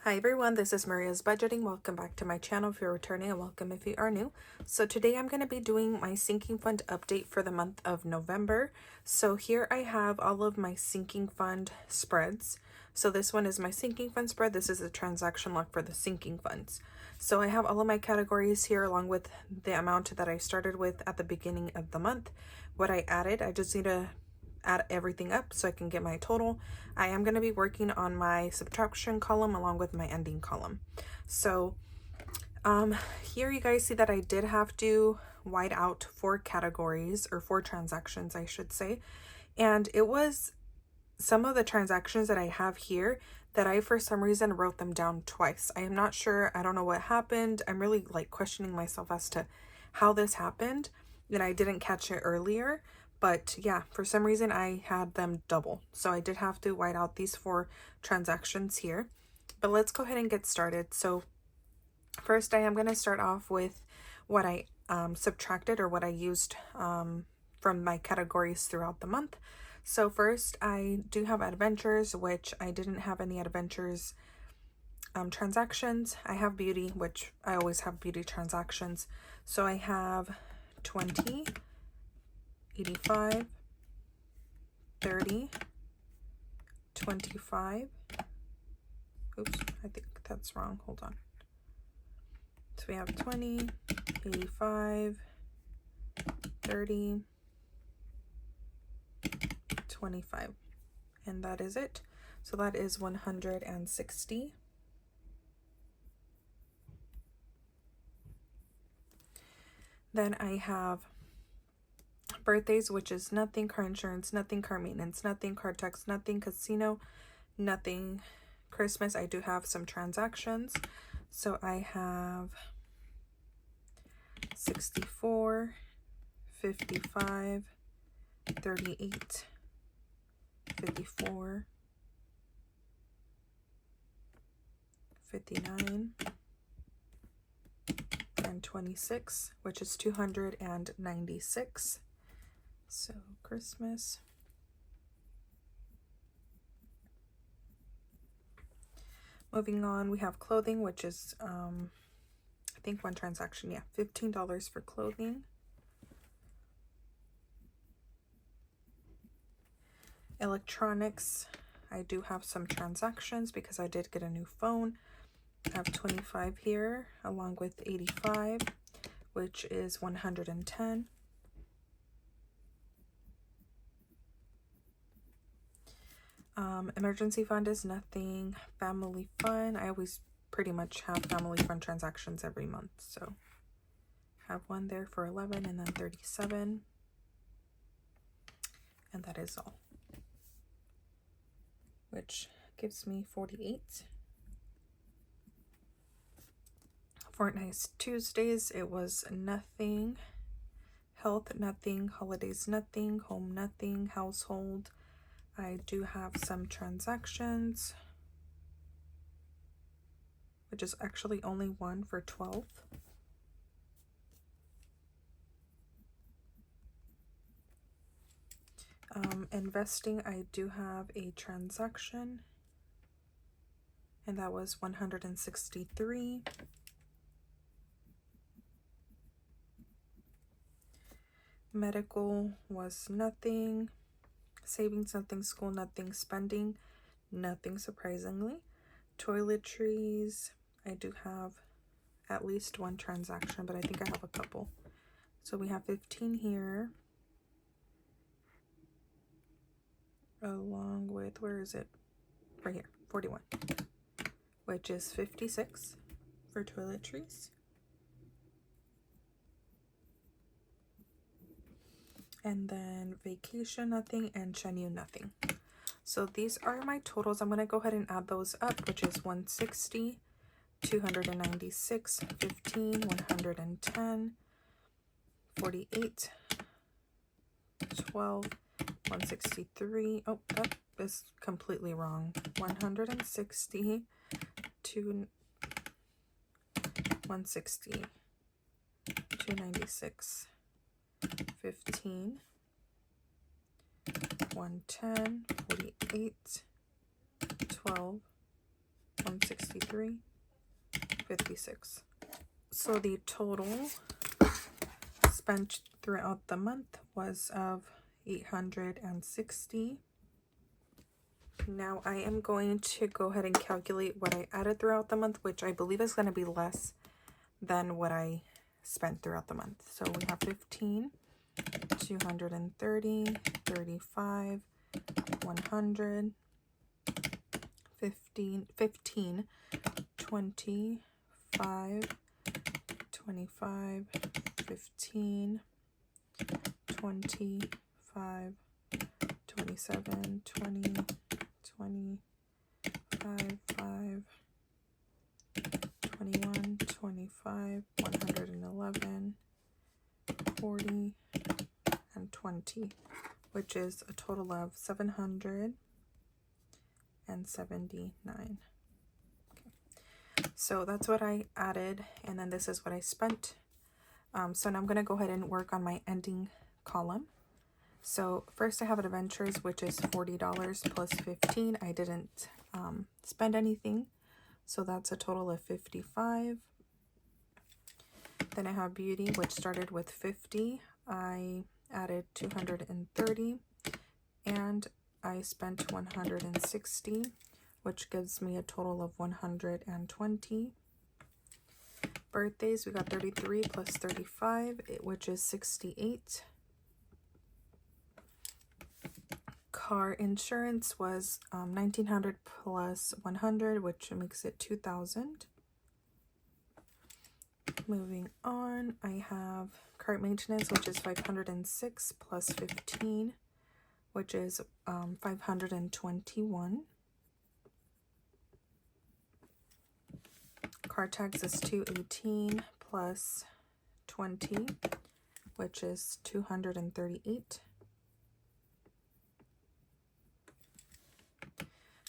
Hi everyone, this is Maria's Budgeting. Welcome back to my channel if you're returning, and welcome if you are new. So today I'm going to be doing my sinking fund update for the month of November. So here I have all of my sinking fund spreads. So this one is my sinking fund spread. This is the transaction log for the sinking funds. So I have all of my categories here along with the amount that I started with at the beginning of the month. What I added, I just need to add everything up so I can get my total. I am going to be working on my subtraction column along with my ending column. So here you guys see that I did have to white out 4 categories, or 4 transactions I should say, and it was some of the transactions that I have here that I for some reason wrote them down twice. I am not sure, I don't know what happened. I'm really like questioning myself as to how this happened, and I didn't catch it earlier. But yeah, for some reason I had them double. So I did have to white out these 4 transactions here. But let's go ahead and get started. So first I am going to start off with what I subtracted, or what I used from my categories throughout the month. So first I do have adventures, which I didn't have any adventures transactions. I have beauty, which I always have beauty transactions. So I have 20, 85, 30, 25. Oops, I think that's wrong. Hold on. So we have 20, 85, 30, 25. And that is it. So that is 160. Then I have birthdays, which is nothing, car insurance, nothing, car maintenance, nothing, car tax, nothing, casino, nothing. Christmas, I do have some transactions. So I have 64, 55, 38, 54, 59, and 26, which is 296. So Christmas. Moving on, we have clothing, which is I think one transaction, yeah, $15 for clothing. Electronics, I do have some transactions because I did get a new phone. I have 25 here along with 85, which is 110. Emergency fund is nothing. Family fund, I always pretty much have family fund transactions every month, so have one there for 11 and then 37, and that is all, which gives me 48. Fortnite Tuesdays, it was nothing. Health, nothing. Holidays, nothing. Home, nothing. Household, I do have some transactions, which is actually only one for 12. Investing, I do have a transaction, and that was 163. Medical was nothing. Savings, nothing. School, nothing. Spending, nothing, surprisingly. Toiletries, I do have at least one transaction, but I think I have a couple. So we have 15 here, along with, where is it? Right here, 41, which is 56 for toiletries. And then vacation, nothing, and Shenyu, nothing. So these are my totals. I'm going to go ahead and add those up, which is 160, 296, 15, 110, 48, 12, 163. Oh, that is completely wrong. 160 to 160, 296, 15, 110, 48, 12, 163.56. So the total spent throughout the month was of 860. Now I am going to go ahead and calculate what I added throughout the month, which I believe is going to be less than what I spent throughout the month. So we have 15, 230, 35, 100, 15, 25, 25, 15, 25, 27, 20, 25, 5, 21, 25, 111, 40, and 20, which is a total of 779. Okay. So that's what I added, and then this is what I spent. So now I'm going to go ahead and work on my ending column. So first I have adventures, which is $40 plus 15. I didn't spend anything, so that's a total of 55. Then I have beauty, which started with 50. I added 230, and I spent 160, which gives me a total of 120. Birthdays, we got 33 plus 35, which is 68. Car insurance was 1900 plus 100, which makes it 2000. Moving on, I have cart maintenance, which is 506 plus 15, which is 521. Car tax is 218 plus 20, which is 238.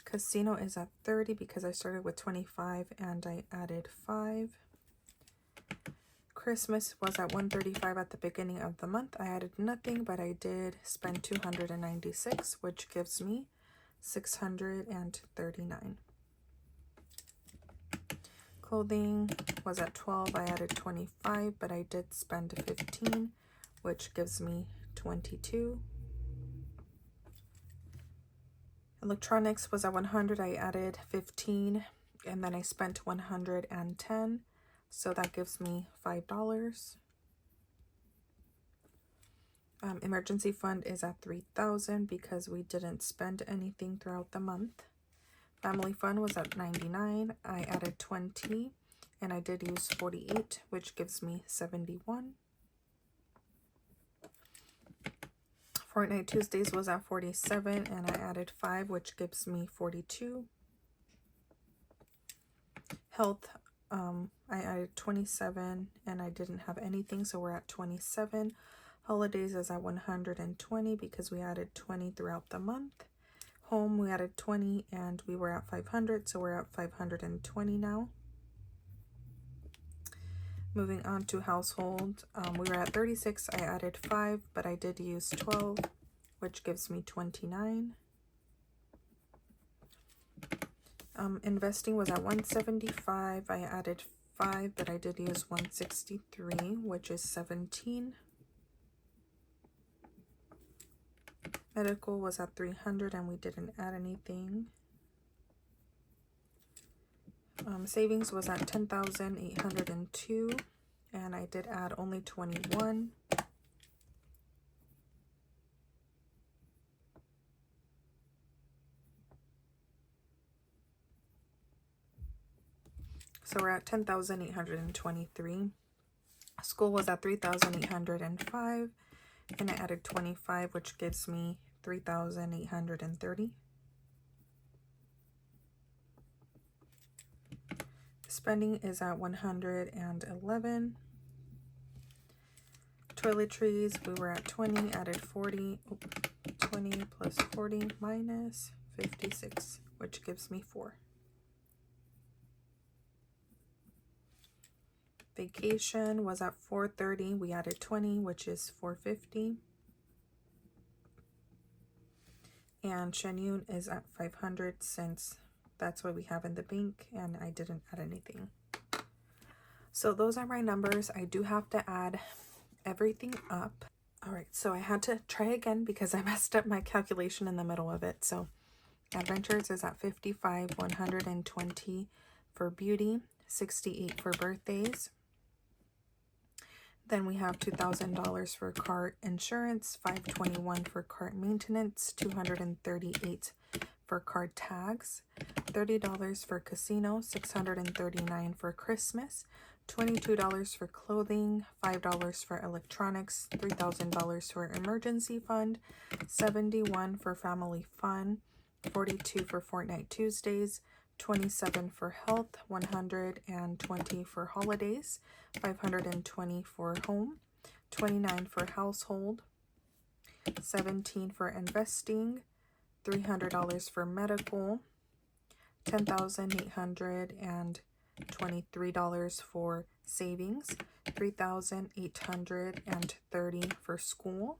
Casino is at 30 because I started with 25 and I added 5. Christmas was at 135 at the beginning of the month. I added nothing, but I did spend 296, which gives me 639. Clothing was at 12. I added 25, but I did spend 15, which gives me 22. Electronics was at 100. I added 15, and then I spent 110. So that gives me $5. Emergency fund is at 3,000 because we didn't spend anything throughout the month. Family fund was at 99. I added 20 and I did use 48, which gives me 71. Fortnite Tuesdays was at 47 and I added 5, which gives me 42. Health, I added 27 and I didn't have anything, so we're at 27. Holidays is at 120 because we added 20 throughout the month. Home, we added 20 and we were at 500, so we're at 520 now. Moving on to household, we were at 36. I added 5, but I did use 12, which gives me 29. Investing was at 175. I added 5, but I did use 163, which is 17. Medical was at 300 and we didn't add anything. Savings was at 10,802 and I did add only 21. So we're at 10,823. School was at 3,805 and I added 25, which gives me 3,830. Spending is at 111. Toiletries, we were at 20, added 40. 20 plus 40 minus 56, which gives me 4. Vacation was at 430. We added 20, which is 450. And Shenyun is at 500 since that's what we have in the bank, and I didn't add anything. So those are my numbers. I do have to add everything up. All right, so I had to try again because I messed up my calculation in the middle of it. So Adventures is at 55, 120 for beauty, 68 for birthdays. Then we have $2,000 for cart insurance, $521 for cart maintenance, $238 for card tags, $30 for casino, $639 for Christmas, $22 for clothing, $5 for electronics, $3,000 for emergency fund, $71 for family fun, $42 for Fortnite Tuesdays, $27 for health, $120 for holidays, $520 for home, $29 for household, $17 for investing, $300 for medical, $10,823 for savings, $3,830 for school,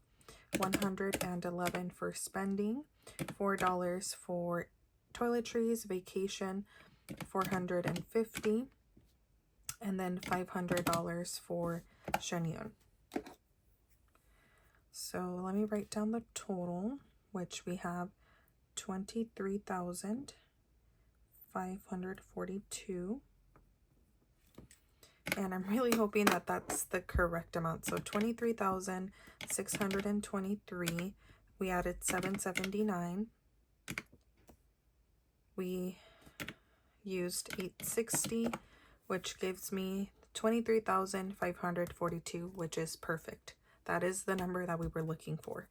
$111 for spending, $4 for toiletries, vacation, $450, and then $500 for Shenyun. So let me write down the total, which we have 23,542, and I'm really hoping that that's the correct amount. So 23,623, we added 779, we used 860, which gives me 23,542, which is perfect. That is the number that we were looking for.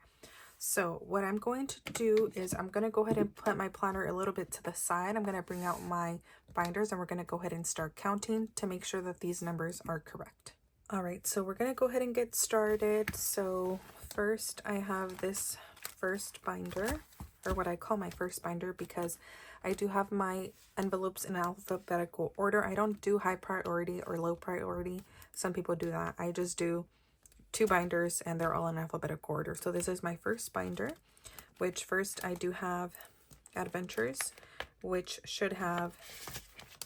So what I'm going to do is I'm going to go ahead and put my planner a little bit to the side. I'm going to bring out my binders and we're going to go ahead and start counting to make sure that these numbers are correct. All right, so we're going to go ahead and get started. So first I have this first binder, or what I call my first binder, because I do have my envelopes in alphabetical order. I don't do high priority or low priority. Some people do that. I just do 2 binders and they're all in alphabetical order. So this is my first binder, which first I do have Adventures, which should have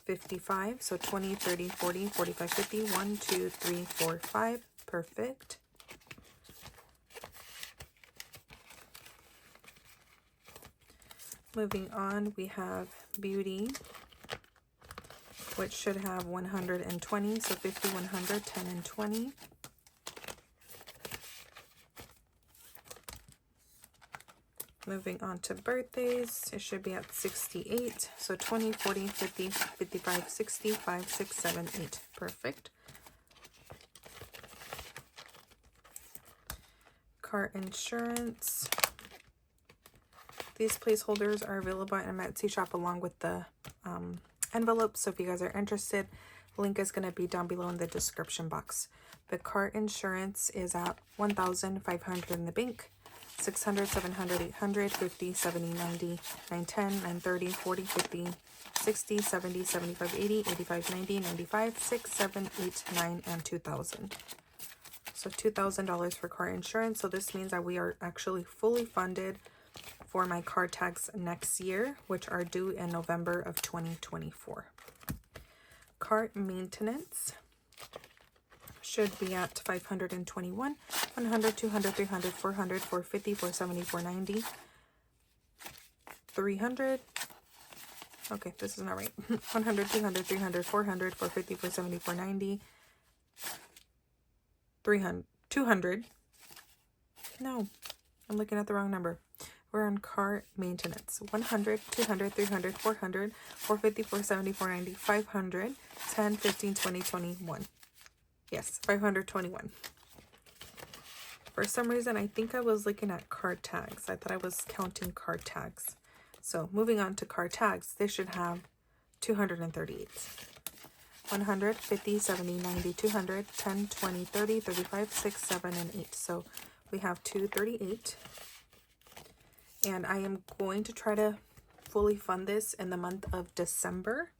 55. So 20, 30, 40, 45, 50, 1, 2, 3, 4, 5. Perfect. Moving on, we have Beauty, which should have 120. So 50, 100, 10, and 20. Moving on to birthdays, it should be at 68. So 20, 40, 50, 55, 60, 5, 6, 7, 8. Perfect. Car insurance. These placeholders are available in my Etsy shop along with the envelopes. So if you guys are interested, link is going to be down below in the description box. The car insurance is at 1,500 in the bank. 600, 700, 800, 50, 70, 90, 910, 930, 40, 50, 60, 70, 75, 80, 85, 90, 95, 6, 7, 8, 9, and 2,000. So $2,000 for car insurance. So this means that we are actually fully funded for my car tags next year, which are due in November of 2024. Cart maintenance should be at 521, 100, 200, 300, 400, 450, 470, 490, 300. Okay, this is not right. 100, 200, 300, 400, 450, 470, 490, 300, 200. No, I'm looking at the wrong number. We're on cart maintenance. 100, 200, 300, 400, 450, 470, 490, 500, 10, 15, 20, 21. Yes, 521. For some reason, I think I was looking at card tags. I thought I was counting card tags. So moving on to card tags, they should have 238. 100, 50, 70, 90, 200, 10, 20, 30, 35, 6, 7, and 8. So we have 238. And I am going to try to fully fund this in the month of December.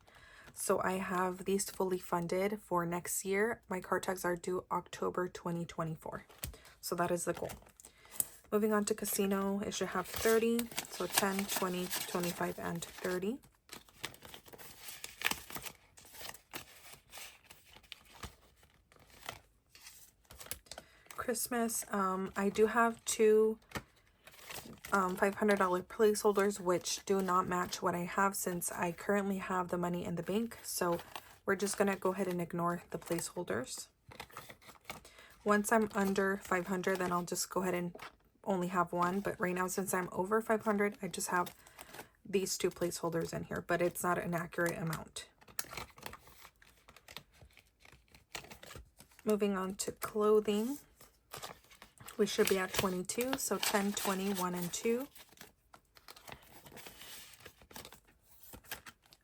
So I have these fully funded for next year. My card tags are due October 2024. So that is the goal. Moving on to casino, it should have 30. So 10, 20, 25, and 30. Christmas. I do have two $500 placeholders, which do not match what I have since I currently have the money in the bank. So we're just going to go ahead and ignore the placeholders. Once I'm under 500, then I'll just go ahead and only have one. But right now, since I'm over 500, I just have these two placeholders in here, but it's not an accurate amount. Moving on to clothing, we should be at 22, so 10, 20, 1, and 2.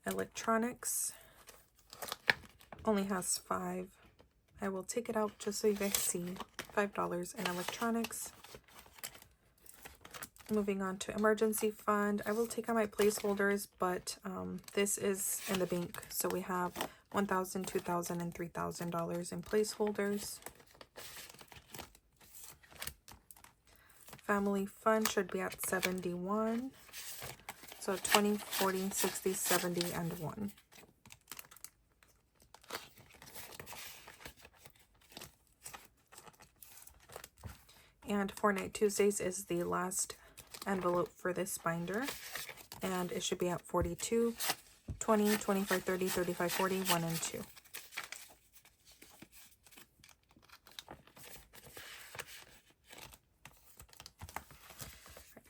Electronics only has 5. I will take it out just so you guys see. $5 in electronics. Moving on to emergency fund, I will take out my placeholders, but this is in the bank, so we have $1,000, $2,000, and $3,000 in placeholders. Family fund should be at 71, so 20, 40, 60, 70, and 1. And Fortnite Tuesdays is the last envelope for this binder, and it should be at 42, 20, 25, 30, 35, 40, 1, and 2.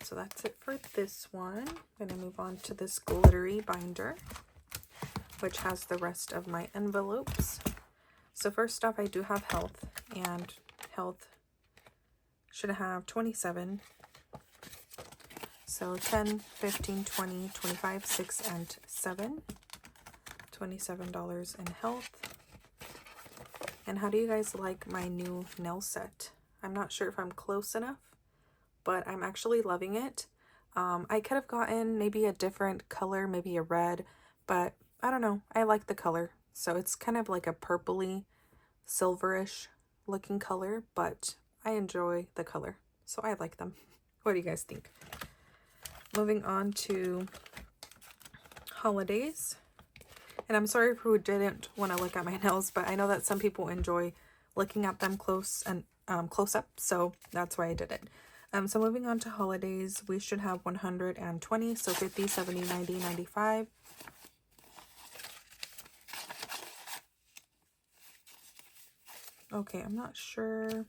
So that's it for this one. I'm going to move on to this glittery binder, which has the rest of my envelopes. So first off, I do have health, and health should have 27. So 10, 15, 20, 25, 6, and 7. $27 in health. And how do you guys like my new nail set? I'm not sure if I'm close enough, but I'm actually loving it. I could have gotten maybe a different color, maybe a red, but I don't know. I like the color. So it's kind of like a purpley, silverish looking color, but I enjoy the color. So I like them. What do you guys think? Moving on to holidays. And I'm sorry who didn't want to look at my nails, but I know that some people enjoy looking at them close and close up, so that's why I did it. So moving on to holidays, we should have 120, so 50, 70, 90, 95. Okay, I'm not sure.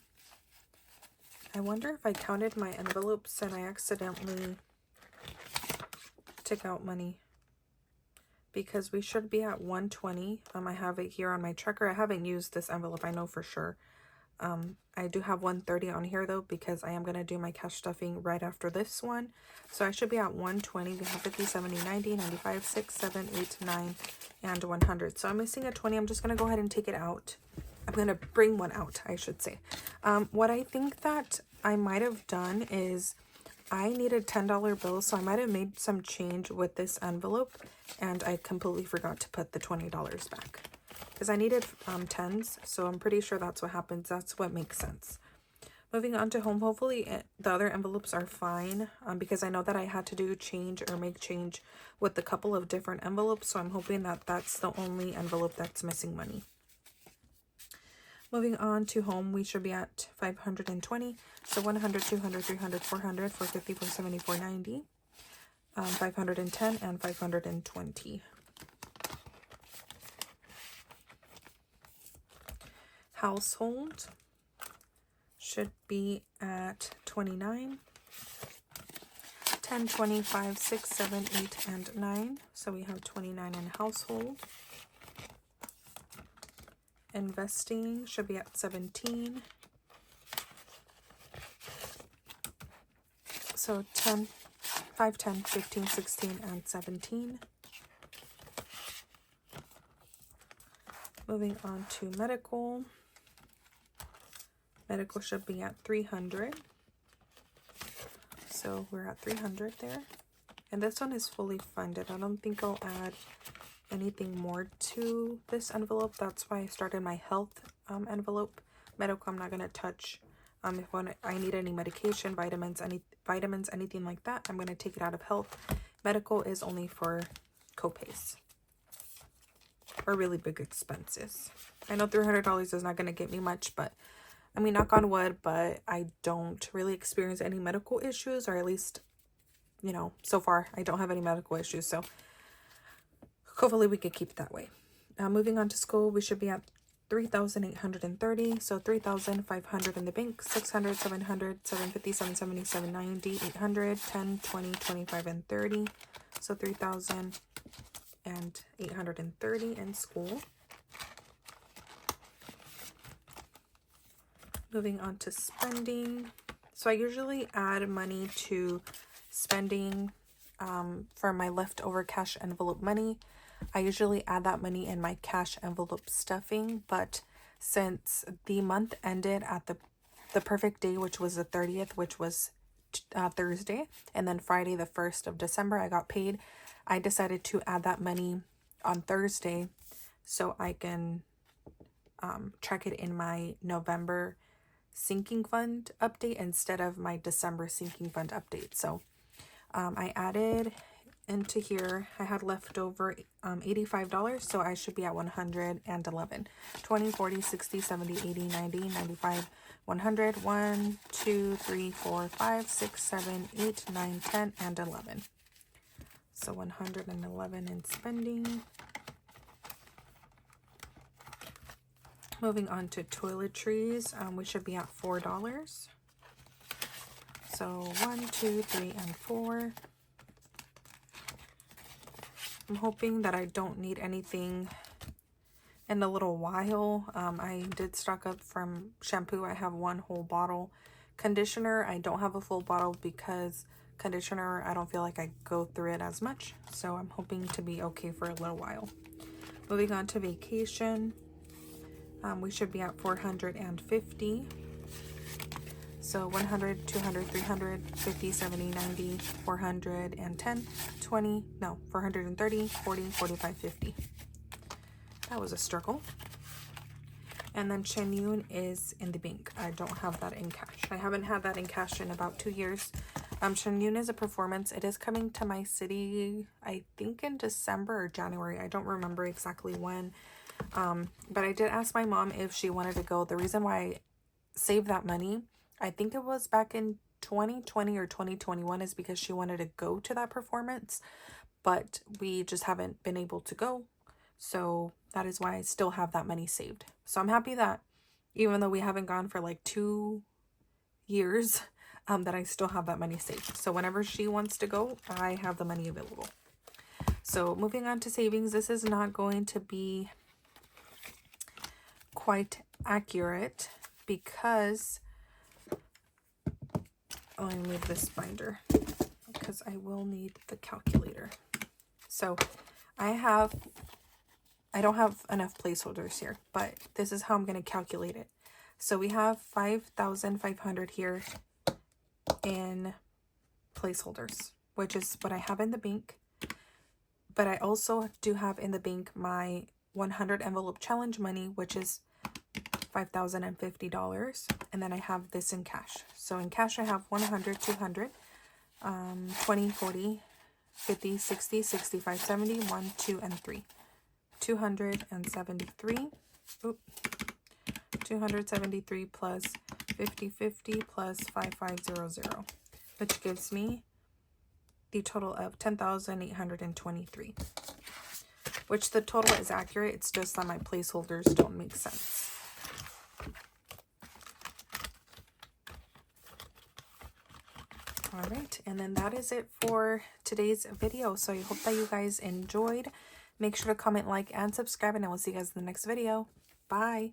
I wonder if I counted my envelopes and I accidentally took out money, because we should be at 120. I have it here on my tracker. I haven't used this envelope, I know for sure. I do have 130 on here though, because I am going to do my cash stuffing right after this one. So I should be at 120. We have 50, 70, 90, 95, 6, 7, 8, 9, and 100. So I'm missing a 20. I'm just going to go ahead and take it out. I'm going to bring one out, I should say. What I think that I might have done is I needed $10 bills, so I might have made some change with this envelope, and I completely forgot to put the $20 back. Because I needed 10s, so I'm pretty sure that's what happens. That's what makes sense. Moving on to home, hopefully the other envelopes are fine, because I know that I had to do change or make change with a couple of different envelopes, so I'm hoping that that's the only envelope that's missing money. Moving on to home, we should be at 520, so 100, 200, 300, 400, 450, 470, 490, 510, and 520. Household should be at 29, 10, 25, 6, 7, 8, and 9. So we have 29 in household. Investing should be at 17. So 10, 5, 10, 15, 16, and 17. Moving on to medical. Medical should be at 300. So we're at 300 there. And this one is fully funded. I don't think I'll add anything more to this envelope. That's why I started my health envelope. Medical, I'm not going to touch. If I need any medication, vitamins, anything like that, I'm going to take it out of health. Medical is only for copays or really big expenses. I know $300 is not going to get me much, but I mean, knock on wood, but I don't really experience any medical issues, or at least, you know, so far I don't have any medical issues. So hopefully we could keep it that way. Moving on to school, we should be at 3,830. So 3,500 in the bank, 600, 700, 750, 770, 790, 800, 10, 20, 25, and 30. So 3,830 in school. Moving on to spending. So I usually add money to spending for my leftover cash envelope money. I usually add that money in my cash envelope stuffing, but since the month ended at the perfect day, which was the 30th, which was Thursday, and then Friday the 1st of December I got paid, I decided to add that money on Thursday so I can track it in my November sinking fund update instead of my December sinking fund update. So I added into here, I had leftover $85, so I should be at 111. 20, 40, 60, 70, 80, 90, 95, 100, 1, 2, 3, 4, 5, 6, 7, 8, 9, 10, and 11. So 111 in spending. Moving on to toiletries, we should be at $4. So 1, 2, 3, and 4. I'm hoping that I don't need anything in a little while. I did stock up from shampoo. I have one whole bottle. Conditioner, I don't have a full bottle because conditioner, I don't feel like I go through it as much. So I'm hoping to be okay for a little while. Moving on to vacation. We should be at 450. So 100, 200, 300, 50, 70, 90, 410, 20, no, 430, 40, 45, 50. That was a struggle. And then Shenyun is in the bank. I don't have that in cash. I haven't had that in cash in about 2 years. Shenyun is a performance. It is coming to my city, I think in December or January. I don't remember exactly when. But I did ask my mom if she wanted to go. The reason why I saved that money, I think it was back in 2020 or 2021, is because she wanted to go to that performance, but we just haven't been able to go. So that is why I still have that money saved. So I'm happy that even though we haven't gone for like 2 years, that I still have that money saved. So whenever she wants to go, I have the money available. So moving on to savings, this is not going to be quite accurate because I move this binder because I will need the calculator. So I don't have enough placeholders here, but this is how I'm going to calculate it. So we have 5,500 here in placeholders, which is what I have in the bank. But I also do have in the bank my 100 envelope challenge money, which is $5,050. And then I have this in cash. So in cash, I have 100, 200, 20, 40, 50, 60, 65, 70, 1, 2, and 3. 273. Oop. 273 plus 50, 50 plus 5500, which gives me the total of 10,823. Which the total is accurate. It's just that my placeholders don't make sense. All right, and then that is it for today's video. So I hope that you guys enjoyed. Make sure to comment, like, and subscribe, and I will see you guys in the next video. Bye.